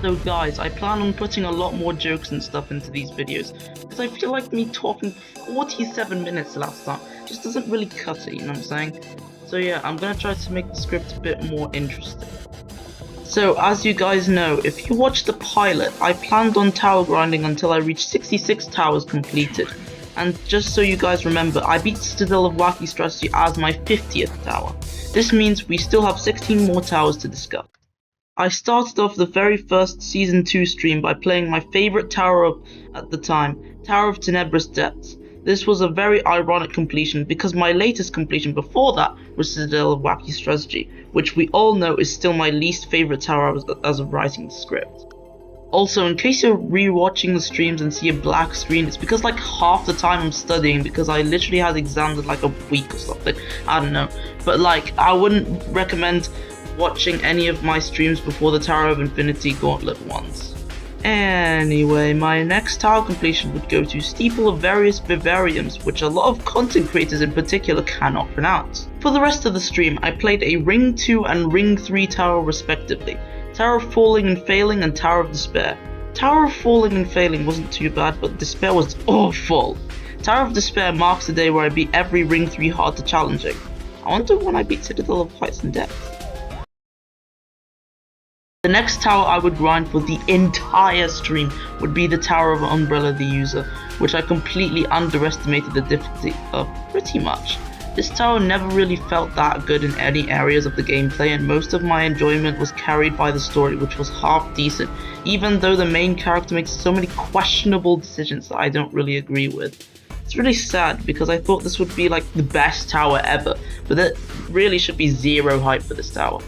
So guys, I plan on putting a lot more jokes and stuff into these videos, because I feel like me talking for 47 minutes last time just doesn't really cut it, you know what I'm saying? So yeah, I'm gonna try to make the script a bit more interesting. So as you guys know, if you watched the pilot, I planned on tower grinding until I reached 66 towers completed. And just so you guys remember, I beat Citadel of Wacky Strategy as my 50th tower. This means we still have 16 more towers to discuss. I started off the very first Season 2 stream by playing my favourite tower at the time, Tower of Tenebrous Depths. This was a very ironic completion because my latest completion before that was Citadel of Wacky Strategy, which we all know is still my least favourite tower as of writing the script. Also, in case you're re-watching the streams and see a black screen, it's because like half the time I'm studying because I literally had exams in like a week or something, I don't know. But like, I wouldn't recommend watching any of my streams before the Tower of Infinity Gauntlet ones. Anyway, my next tower completion would go to Steeple of Various Vivariums, which a lot of content creators in particular cannot pronounce. For the rest of the stream, I played a Ring 2 and Ring 3 tower respectively, Tower of Falling and Failing and Tower of Despair. Tower of Falling and Failing wasn't too bad, but Despair was awful. Tower of Despair marks the day where I beat every Ring 3 hard to challenging. I wonder when I beat Citadel of Heights and Depths. The next tower I would grind for the entire stream would be the Tower of Umbrella the User, which I completely underestimated the difficulty of pretty much. This tower never really felt that good in any areas of the gameplay, and most of my enjoyment was carried by the story, which was half decent, even though the main character makes so many questionable decisions that I don't really agree with. It's really sad because I thought this would be like the best tower ever, but there really should be zero hype for this tower.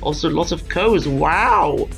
Also lots of codes, wow!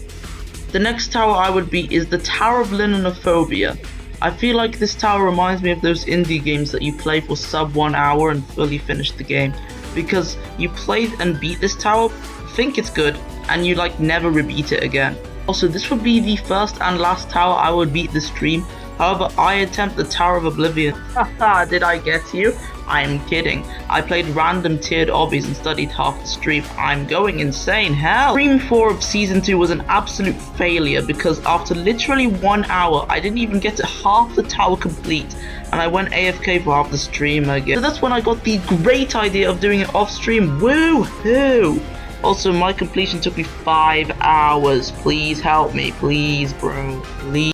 The next tower I would beat is the Tower of Linophobia. I feel like this tower reminds me of those indie games that you play for sub 1 hour and fully finish the game, because you play and beat this tower, think it's good, and you like never repeat it again. Also, this would be the first and last tower I would beat this stream. However, I attempt the Tower of Oblivion. Haha, did I get you? I'm kidding. I played random tiered obbies and studied half the stream. I'm going insane, hell! Stream 4 of Season 2 was an absolute failure because after literally 1 hour, I didn't even get to half the tower complete, and I went AFK for half the stream again. So that's when I got the great idea of doing it off stream. Woohoo! Also, my completion took me 5 hours. Please help me, please, bro, please.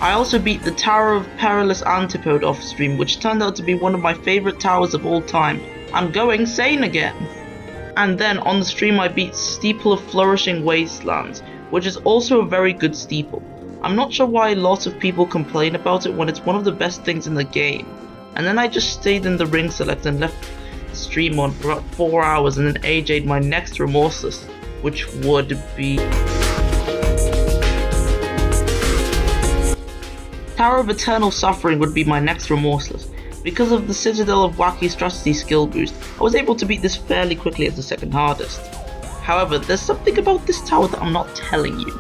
I also beat the Tower of Perilous Antipode off stream, which turned out to be one of my favourite towers of all time. I'm going sane again! And then on the stream I beat Steeple of Flourishing Wastelands, which is also a very good steeple. I'm not sure why lots of people complain about it when it's one of the best things in the game. And then I just stayed in the ring select and left the stream on for about 4 hours, and then AJ'd my next Remorseless, which would be Tower of Eternal Suffering would be my next Remorseless. Because of the Citadel of Wacky Strategy skill boost, I was able to beat this fairly quickly as the second hardest. However, there's something about this tower that I'm not telling you.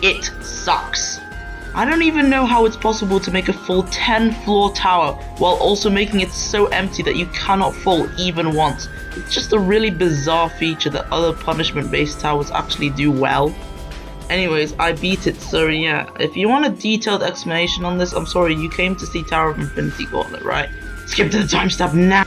It sucks. I don't even know how it's possible to make a full 10-floor tower while also making it so empty that you cannot fall even once. It's just a really bizarre feature that other punishment-based towers actually do well. Anyways, I beat it, so yeah, if you want a detailed explanation on this, I'm sorry, you came to see Tower of Infinity Gauntlet, right? Skip to the timestamp now!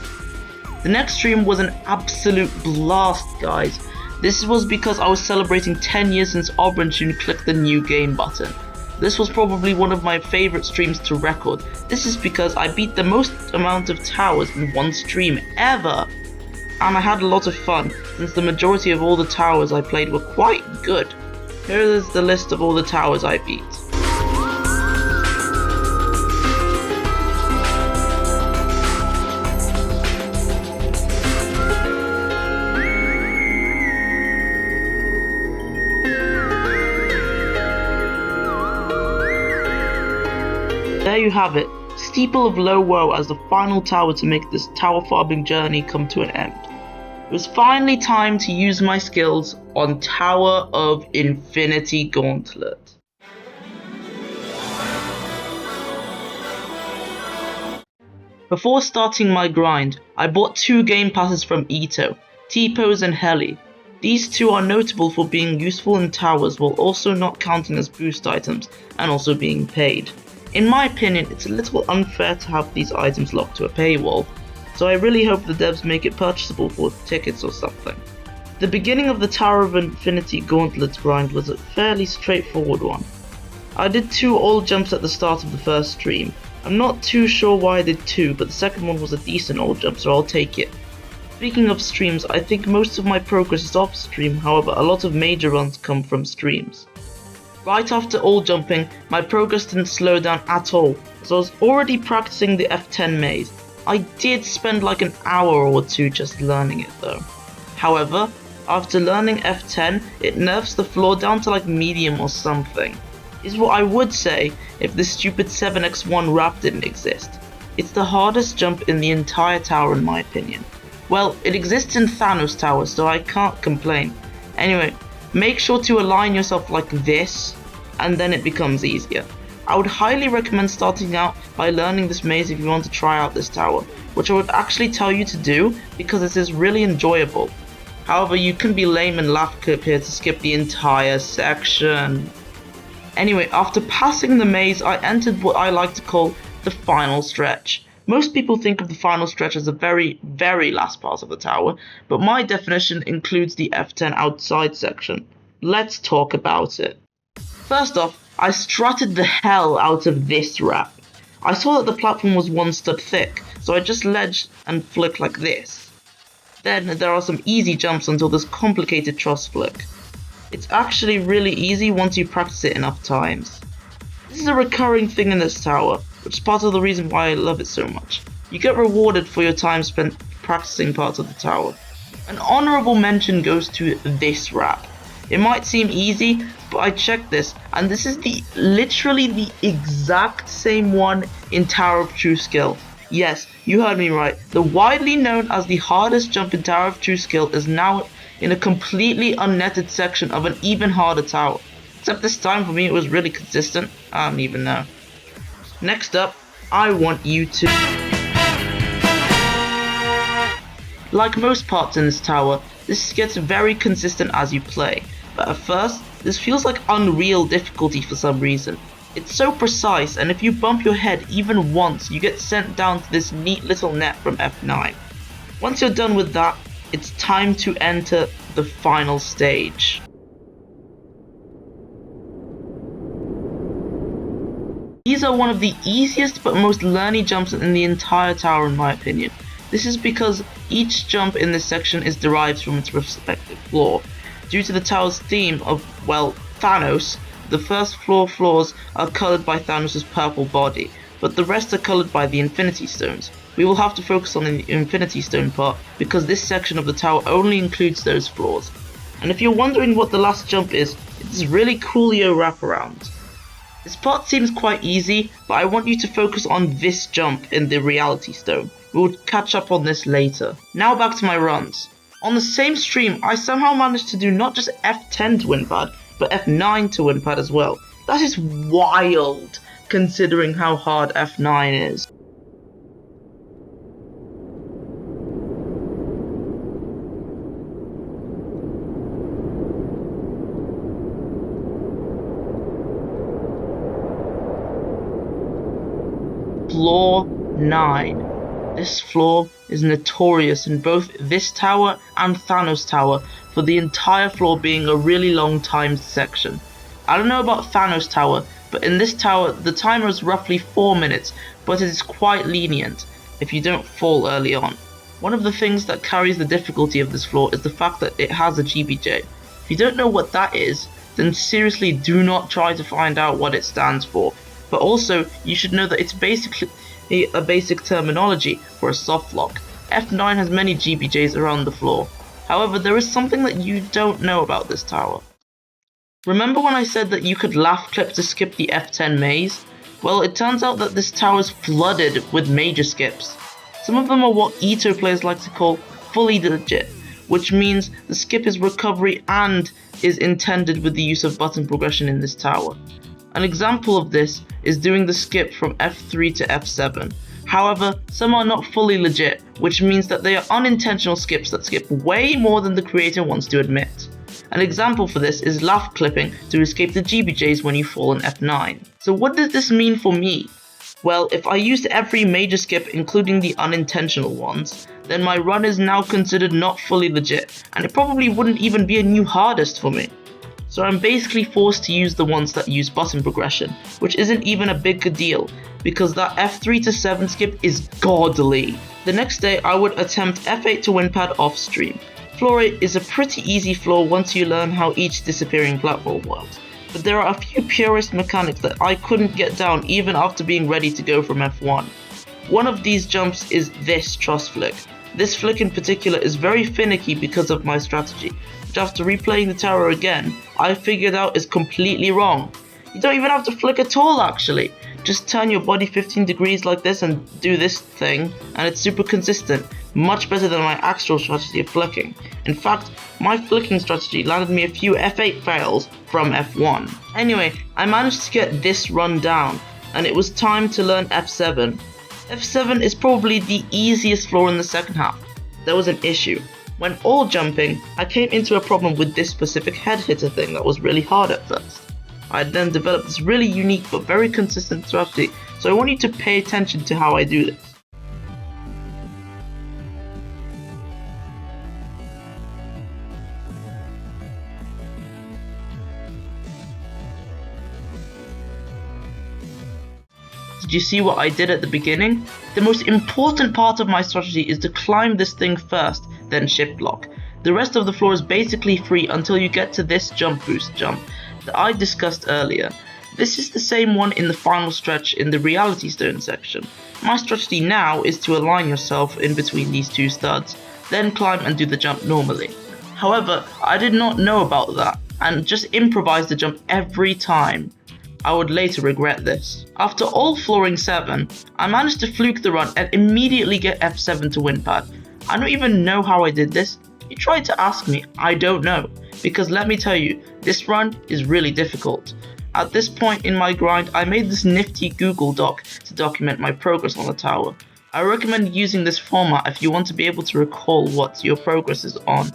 The next stream was an absolute blast, guys. This was because I was celebrating 10 years since Obbyist clicked the new game button. This was probably one of my favourite streams to record. This is because I beat the most amount of towers in one stream ever. And I had a lot of fun, since the majority of all the towers I played were quite good. Here is the list of all the towers I beat. There you have it, Steeple of Low Woe as the final tower to make this tower farming journey come to an end. It was finally time to use my skills on Tower of Infinity Gauntlet. Before starting my grind, I bought 2 game passes from Ito, T-Pose and Heli. These two are notable for being useful in towers while also not counting as boost items and also being paid. In my opinion, it's a little unfair to have these items locked to a paywall, so I really hope the devs make it purchasable for tickets or something. The beginning of the Tower of Infinity Gauntlet grind was a fairly straightforward one. I did 2 all jumps at the start of the first stream. I'm not too sure why I did 2, but the second one was a decent all jump, so I'll take it. Speaking of streams, I think most of my progress is off stream, however a lot of major runs come from streams. Right after all jumping, my progress didn't slow down at all, as I was already practicing the F10 maze. I did spend like an hour or 2 just learning it though. However, after learning F10, it nerfs the floor down to like medium or something. Is what I would say if this stupid 7x1 wrap didn't exist. It's the hardest jump in the entire tower in my opinion. Well, it exists in Thanos Tower, so I can't complain. Anyway, make sure to align yourself like this, and then it becomes easier. I would highly recommend starting out by learning this maze if you want to try out this tower, which I would actually tell you to do because it is really enjoyable. However, you can be lame and laugh clip here to skip the entire section. Anyway, after passing the maze, I entered what I like to call the final stretch. Most people think of the final stretch as the very, very last part of the tower, but my definition includes the F10 outside section. Let's talk about it. First off, I strutted the hell out of this wrap. I saw that the platform was 1 stud thick, so I just ledged and flicked like this. Then there are some easy jumps until this complicated truss flick. It's actually really easy once you practice it enough times. This is a recurring thing in this tower, which is part of the reason why I love it so much. You get rewarded for your time spent practicing parts of the tower. An honorable mention goes to this wrap. It might seem easy, but I checked this, and this is literally the exact same one in Tower of True Skill. Yes, you heard me right. The widely known as the hardest jump in Tower of True Skill is now in a completely unnetted section of an even harder tower. Except this time for me it was really consistent. I don't even know. Next up, I want you to... Like most parts in this tower, this gets very consistent as you play, but at first, this feels like unreal difficulty for some reason. It's so precise, and if you bump your head even once, you get sent down to this neat little net from F9. Once you're done with that, it's time to enter the final stage. These are one of the easiest but most learny jumps in the entire tower in my opinion. This is because each jump in this section is derived from its respective floor. Due to the tower's theme of, well, Thanos, the first floors are coloured by Thanos' purple body, but the rest are coloured by the Infinity Stones. We will have to focus on the Infinity Stone part because this section of the tower only includes those floors. And if you're wondering what the last jump is, it's really coolio wraparound. This part seems quite easy, but I want you to focus on this jump in the Reality Stone. We will catch up on this later. Now back to my runs. On the same stream, I somehow managed to do not just F10 to win pad, but F9 to win pad as well. That is wild, considering how hard F9 is. Floor 9. This floor is notorious in both this tower and Thanos Tower for the entire floor being a really long timed section. I don't know about Thanos Tower, but in this tower the timer is roughly 4 minutes, but it is quite lenient if you don't fall early on. One of the things that carries the difficulty of this floor is the fact that it has a GBJ. If you don't know what that is, then seriously do not try to find out what it stands for. But also, you should know that it's basically a basic terminology for a soft lock. F9 has many GBJs around the floor. However, there is something that you don't know about this tower. Remember when I said that you could laugh clip to skip the F10 maze? Well, it turns out that this tower is flooded with major skips. Some of them are what Ito players like to call fully legit, which means the skip is recovery and is intended with the use of button progression in this tower. An example of this is doing the skip from F3 to F7. However, some are not fully legit, which means that they are unintentional skips that skip way more than the creator wants to admit. An example for this is laugh clipping to escape the GBJs when you fall in F9. So what does this mean for me? Well, if I used every major skip including the unintentional ones, then my run is now considered not fully legit, and it probably wouldn't even be a new hardest for me. So I'm basically forced to use the ones that use button progression, which isn't even a big deal, because that F3 to 7 skip is godly. The next day I would attempt F8 to win pad off stream. Floor 8 is a pretty easy floor once you learn how each disappearing platform works, but there are a few purist mechanics that I couldn't get down even after being ready to go from F1. One of these jumps is this truss flick. This flick in particular is very finicky because of my strategy, which after replaying the tower again, I figured out is completely wrong. You don't even have to flick at all actually. Just turn your body 15 degrees like this and do this thing, and it's super consistent, much better than my actual strategy of flicking. In fact, my flicking strategy landed me a few F8 fails from F1. Anyway, I managed to get this run down, and it was time to learn F7. F7 is probably the easiest floor in the second half. There was an issue. When all jumping, I came into a problem with this specific head hitter thing that was really hard at first. I then developed this really unique but very consistent strategy, so I want you to pay attention to how I do this. Did you see what I did at the beginning? The most important part of my strategy is to climb this thing first, then shift block. The rest of the floor is basically free until you get to this jump boost jump that I discussed earlier. This is the same one in the final stretch in the reality stone section. My strategy now is to align yourself in between these two studs, then climb and do the jump normally. However, I did not know about that and just improvised the jump every time. I would later regret this. After all flooring 7, I managed to fluke the run and immediately get F7 to win pad. I don't even know how I did this. You tried to ask me, I don't know, because let me tell you, this run is really difficult. At this point in my grind, I made this nifty Google Doc to document my progress on the tower. I recommend using this format if you want to be able to recall what your progress is on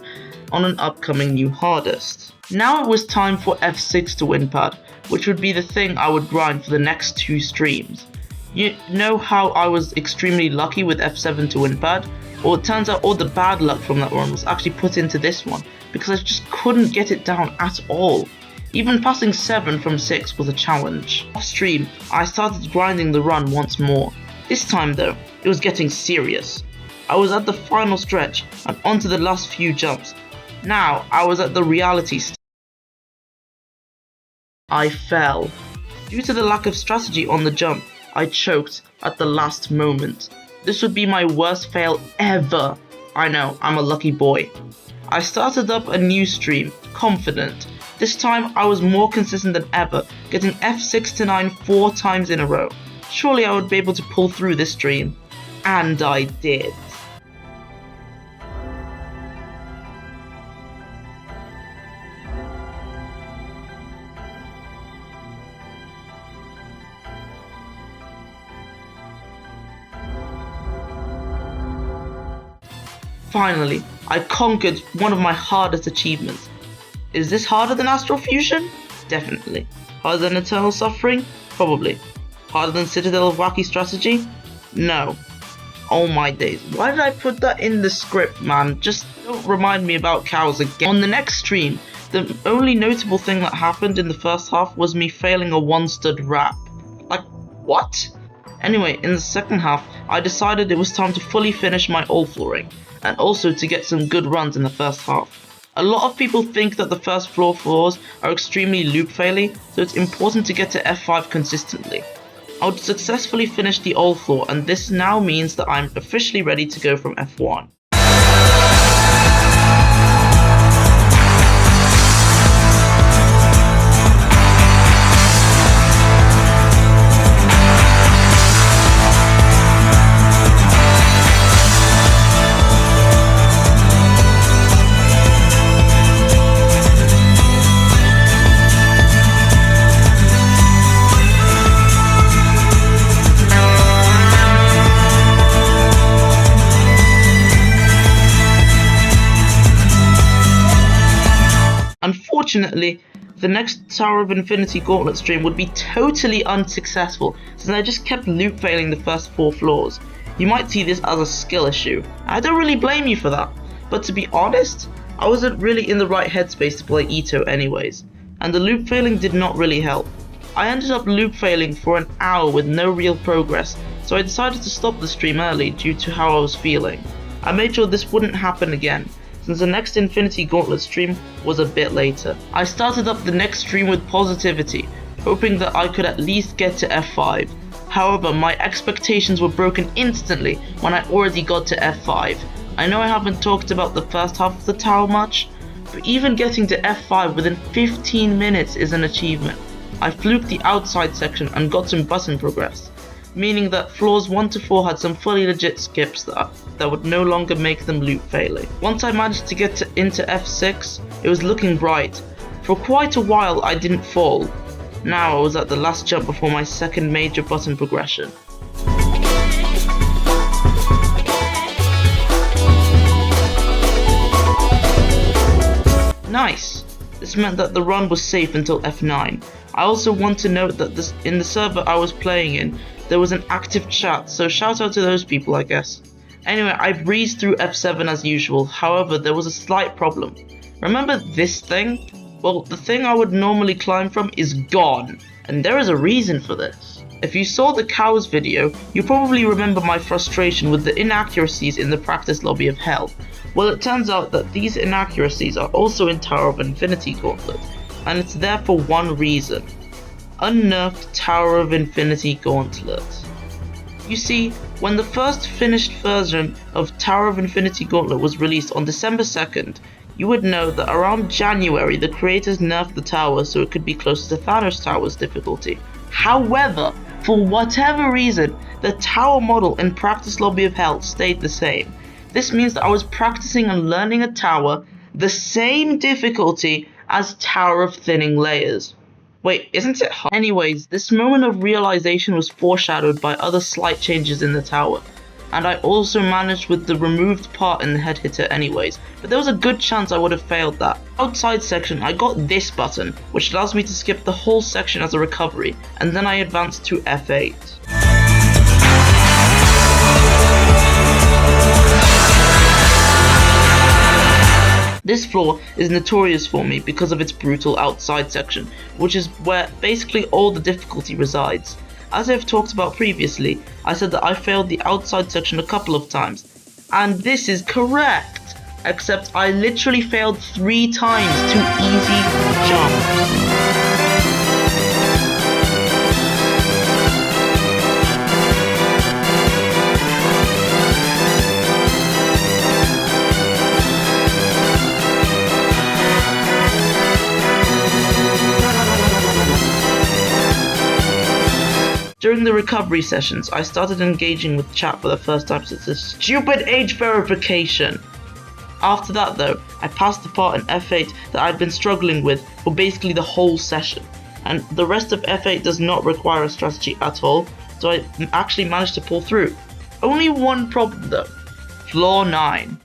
an upcoming new hardest. Now it was time for F6 to win pad, which would be the thing I would grind for the next 2 streams. You know how I was extremely lucky with F7 to win pad? Well, it turns out all the bad luck from that run was actually put into this one, because I just couldn't get it down at all. Even passing 7 from 6 was a challenge. Off stream, I started grinding the run once more. This time though, it was getting serious. I was at the final stretch and onto the last few jumps. Now I was at the reality stage. I fell. Due to the lack of strategy on the jump, I choked at the last moment. This would be my worst fail ever. I know, I'm a lucky boy. I started up a new stream, confident. This time I was more consistent than ever, getting F6 to 9 4 times in a row. Surely I would be able to pull through this stream. And I did. Finally, I conquered one of my hardest achievements. Is this harder than Astral Fusion? Definitely. Harder than Eternal Suffering? Probably. Harder than Citadel of Wacky Strategy? No. Oh my days, why did I put that in the script, man? Just don't remind me about cows again. On the next stream, the only notable thing that happened in the first half was me failing a 1-stud wrap. Like, what? Anyway, in the second half, I decided it was time to fully finish my all flooring, and also to get some good runs in the first half. A lot of people think that the first floors are extremely loopfaily, so it's important to get to F5 consistently. I would successfully finish the all floor, and this now means that I'm officially ready to go from F1. Unfortunately, the next Tower of Infinity Gauntlet stream would be totally unsuccessful since I just kept loop failing the first 4 floors. You might see this as a skill issue. I don't really blame you for that, but to be honest, I wasn't really in the right headspace to play Ito anyways, and the loop failing did not really help. I ended up loop failing for an hour with no real progress, so I decided to stop the stream early due to how I was feeling. I made sure this wouldn't happen again, since the next Infinity Gauntlet stream was a bit later. I started up the next stream with positivity, hoping that I could at least get to F5. However, my expectations were broken instantly when I already got to F5. I know I haven't talked about the first half of the tower much, but even getting to F5 within 15 minutes is an achievement. I fluked the outside section and got some button progress, meaning that floors 1 to 4 had some fully legit skips that would no longer make them loop failing. Once I managed to get into F6, it was looking bright. For quite a while I didn't fall. Now I was at the last jump before my second major button progression. Nice! This meant that the run was safe until F9. I also want to note that in the server I was playing in, there was an active chat, so shout out to those people, I guess. Anyway, I breezed through F7 as usual, however there was a slight problem. Remember this thing? Well, the thing I would normally climb from is gone, and there is a reason for this. If you saw the cows video, you probably remember my frustration with the inaccuracies in the practice lobby of hell. Well, it turns out that these inaccuracies are also in Tower of Infinity Gauntlet, and it's there for one reason. Unnerfed Tower of Infinity Gauntlet. You see, when the first finished version of Tower of Infinity Gauntlet was released on December 2nd, you would know that around January the creators nerfed the tower so it could be closer to Thanos Tower's difficulty. However, for whatever reason, the tower model in Practice Lobby of Hell stayed the same. This means that I was practicing and learning a tower the same difficulty as Tower of Thinning Layers. Wait, isn't it hard? Anyways, this moment of realization was foreshadowed by other slight changes in the tower, and I also managed with the removed part in the head hitter anyways, but there was a good chance I would have failed that. Outside section, I got this button, which allows me to skip the whole section as a recovery, and then I advanced to F8. This floor is notorious for me because of its brutal outside section, which is where basically all the difficulty resides. As I've talked about previously, I said that I failed the outside section a couple of times, and this is correct, except I literally failed 3 times to easy jumps. During the recovery sessions, I started engaging with chat for the first time since this stupid age verification. After that though, I passed the part in F8 that I'd been struggling with for basically the whole session, and the rest of F8 does not require a strategy at all, so I actually managed to pull through. Only one problem though, floor 9.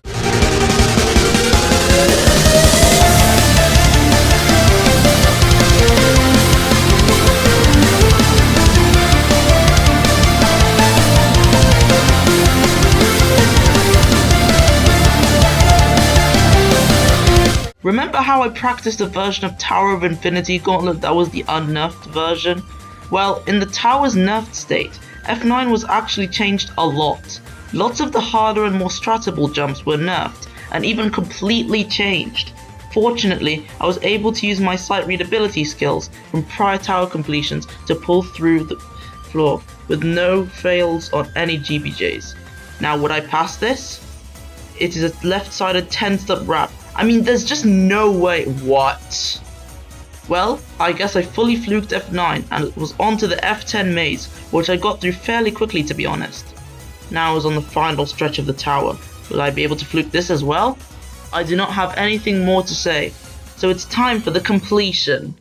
Remember how I practiced a version of Tower of Infinity Gauntlet that was the unnerfed version? Well, in the tower's nerfed state, F9 was actually changed a lot. Lots of the harder and more stratable jumps were nerfed, and even completely changed. Fortunately, I was able to use my sight readability skills from prior tower completions to pull through the floor with no fails on any GBJs. Now, would I pass this? It is a left-sided 10-step wrap. I mean, there's just no way. What? Well, I guess I fully fluked F9 and was on to the F10 maze, which I got through fairly quickly to be honest. Now I was on the final stretch of the tower. Will I be able to fluke this as well? I do not have anything more to say, so it's time for the completion.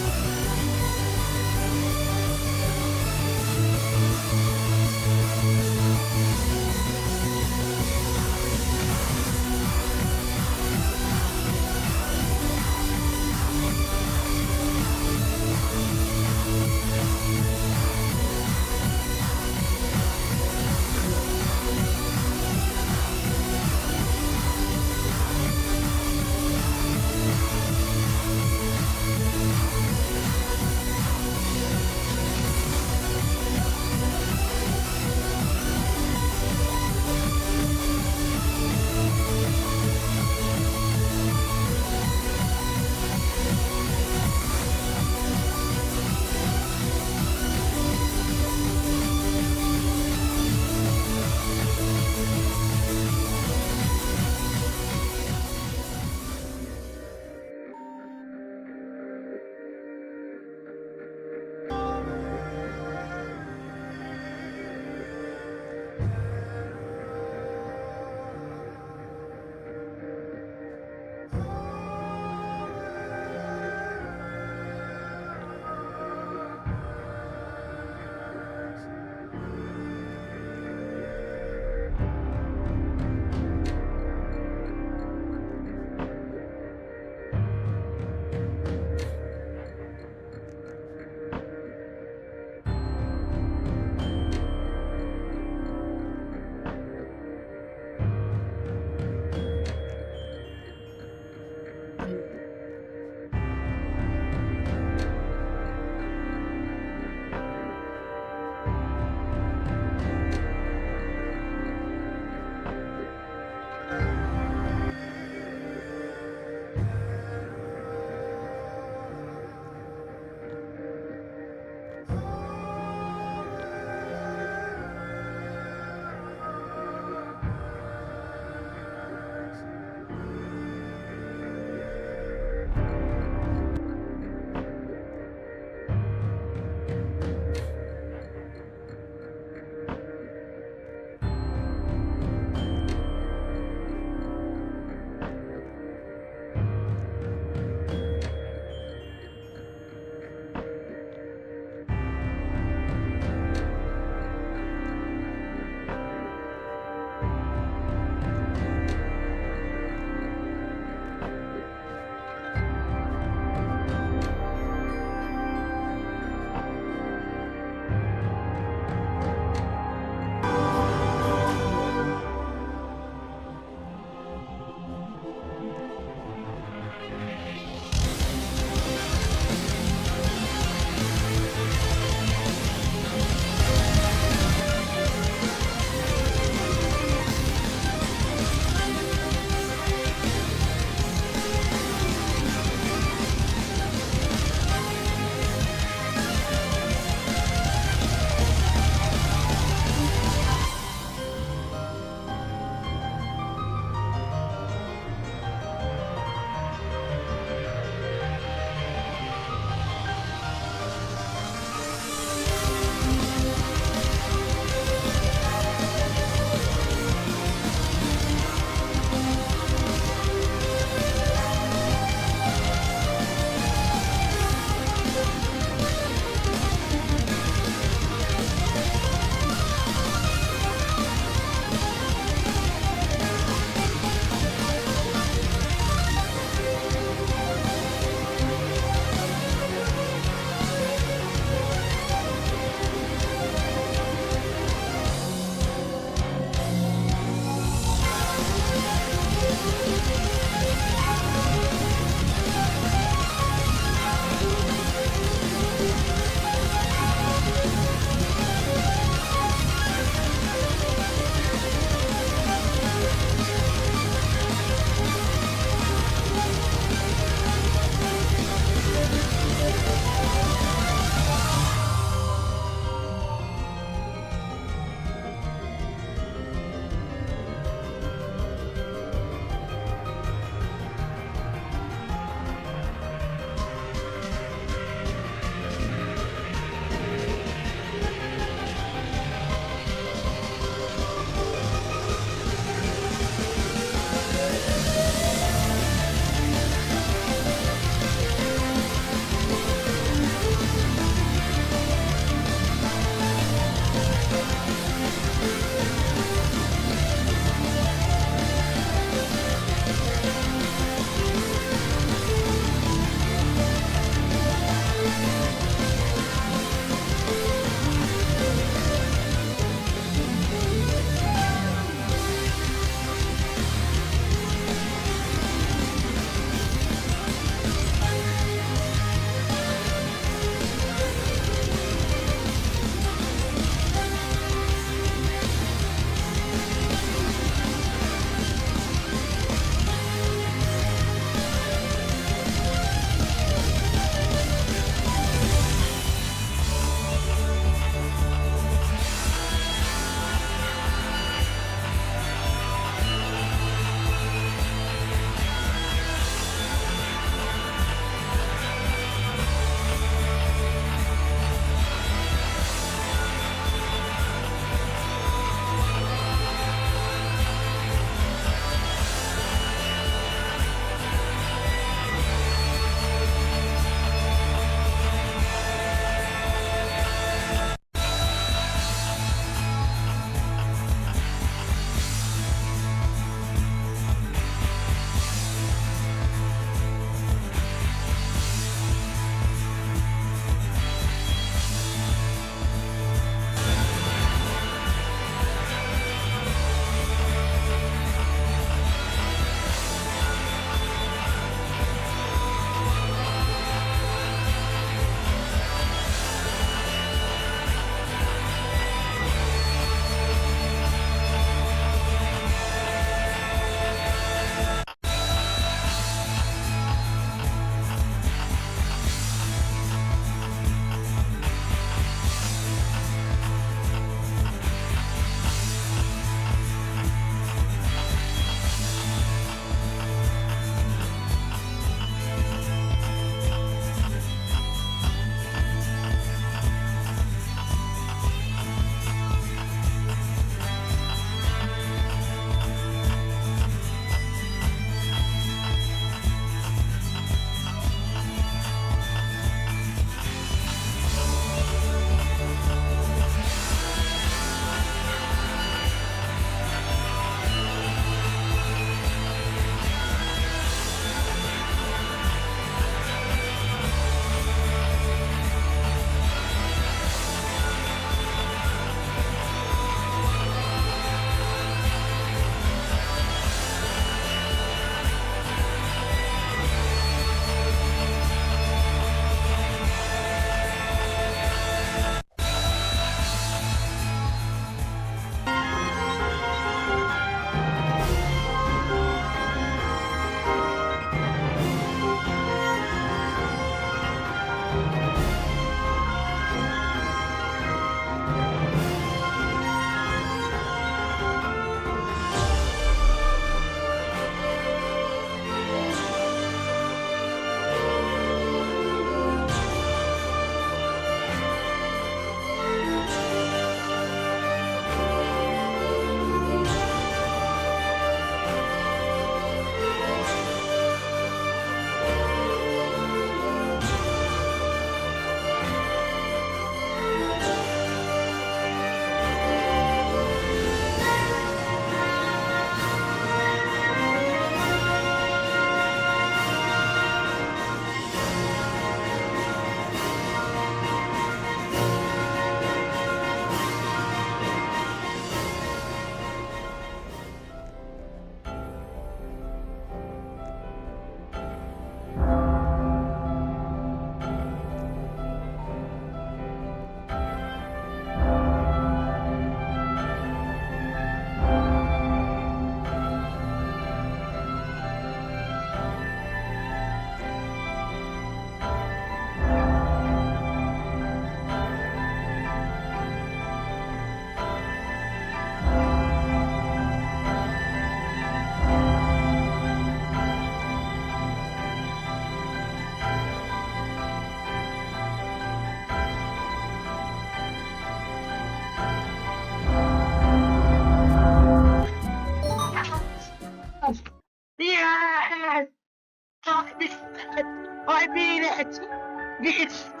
I mean it!